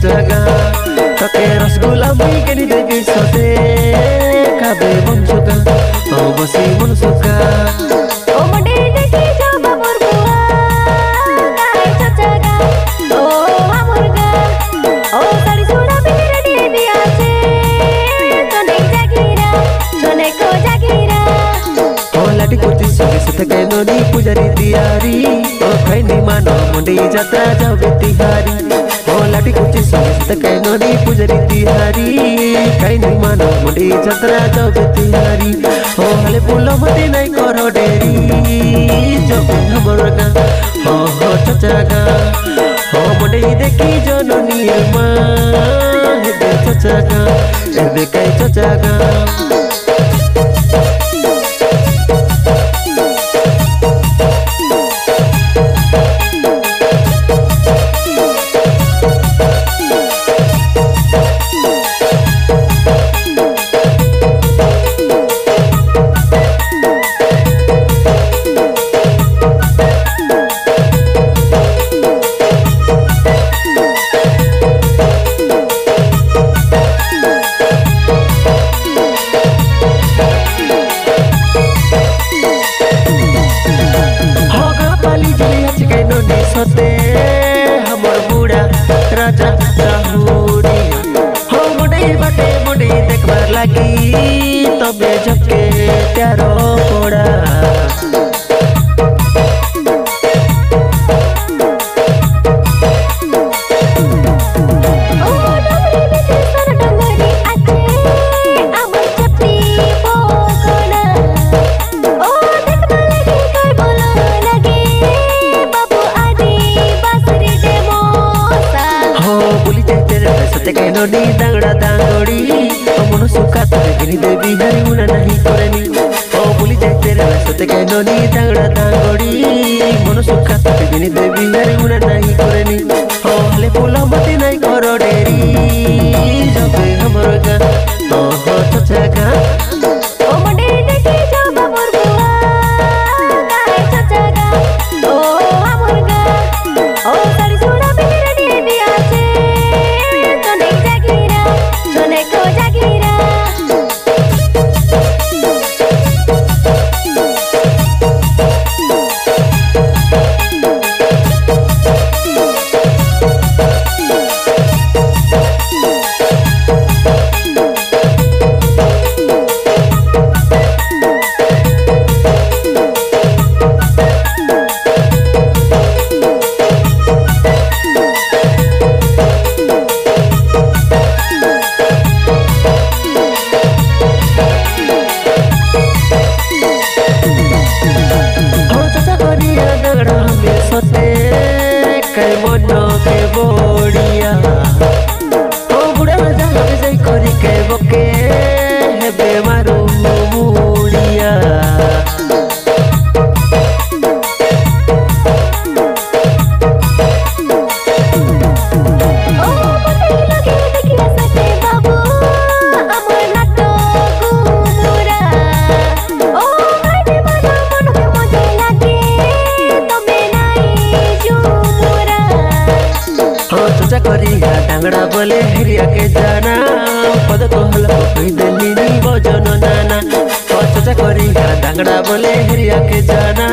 जगा तके रसगुल्ला मुई के नी देवी सोते खाबे मन सुका ओ बसी मन सुका ओ मंडे देखी जो बाबुर बुआ काहे चचगा ओ हमरगा ओ साड़ी सुड़ा बिनी रेडी दिया छे तने को जागीरा ओ लाटी कोती सगे सते के नोनी पुजारी दियारी ओ खैनी मानो मंडे जात्रा जाओ बेतिहारी लाटी कुची सगे कैनोनी पुजरी तिहारी कैनी मानो मुंडी जत्रा जाओ बेतिहारी हो हले पुलो मती नहीं करो डेरी जो हमर गा हो चचा गा हो मुंडी देखी जो नोनी मा हे चचा गा ए कई चचा गा हमर बूढ़ा राजा राहुरी हो मुंडे बाटे मुंडे देखबार लागी तबे झपके प्यारो पोड़ा कैनोनी दांगड़ा दांगड़ी मन सुखा गिनी देवी हरी मुना नहीं करनी ओ बोली जाए तेरे सते कैनोनी दांगड़ा दांगड़ी मन सुखा गिनी देवी हरी मुना नहीं करनी ओ हले फूल मती नहीं करो डेरी जब हमर गा ओ हो चचा गा ओ मंडे देखी जो बाबुर बुआ काहे चचा गा ओ हमर गा ओ साड़ी सुड़ा बिनी रेडी दिया छे को जागीरा कई मनो के बोड़िया ओ बुढ़ा जान जई करी के बके हेबे मारू मुड़िया ओ पते लगे देखिया सते बाबू अमर नाटो गुमुरा ओ गाड़ी मनो मन के मजे लागे तमे चचा करी डांगड़ा बोले हिरिया के जाना पद को हल कोई दिल्ली नी बजन नाना चचा करी डांगड़ा बोले हिरिया के जाना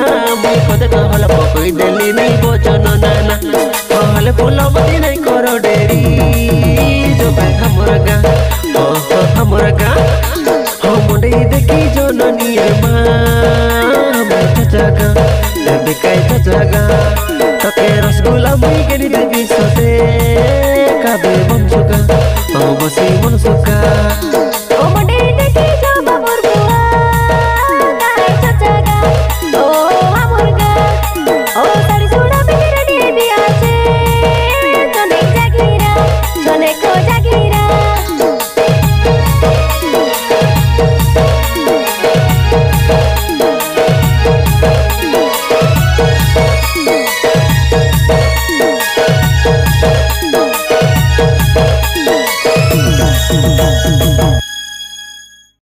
मैं पद को हल कोई दिल्ली नी बजन नाना हले फूल मती नहीं करो डेरी जो हमर गा ओ हमर गा हो मुंडे देखी जो ननी मा मैं चचा गा देबे कई चचा गा तके रसगुल्ला मुई के नी देवी सोते खाबे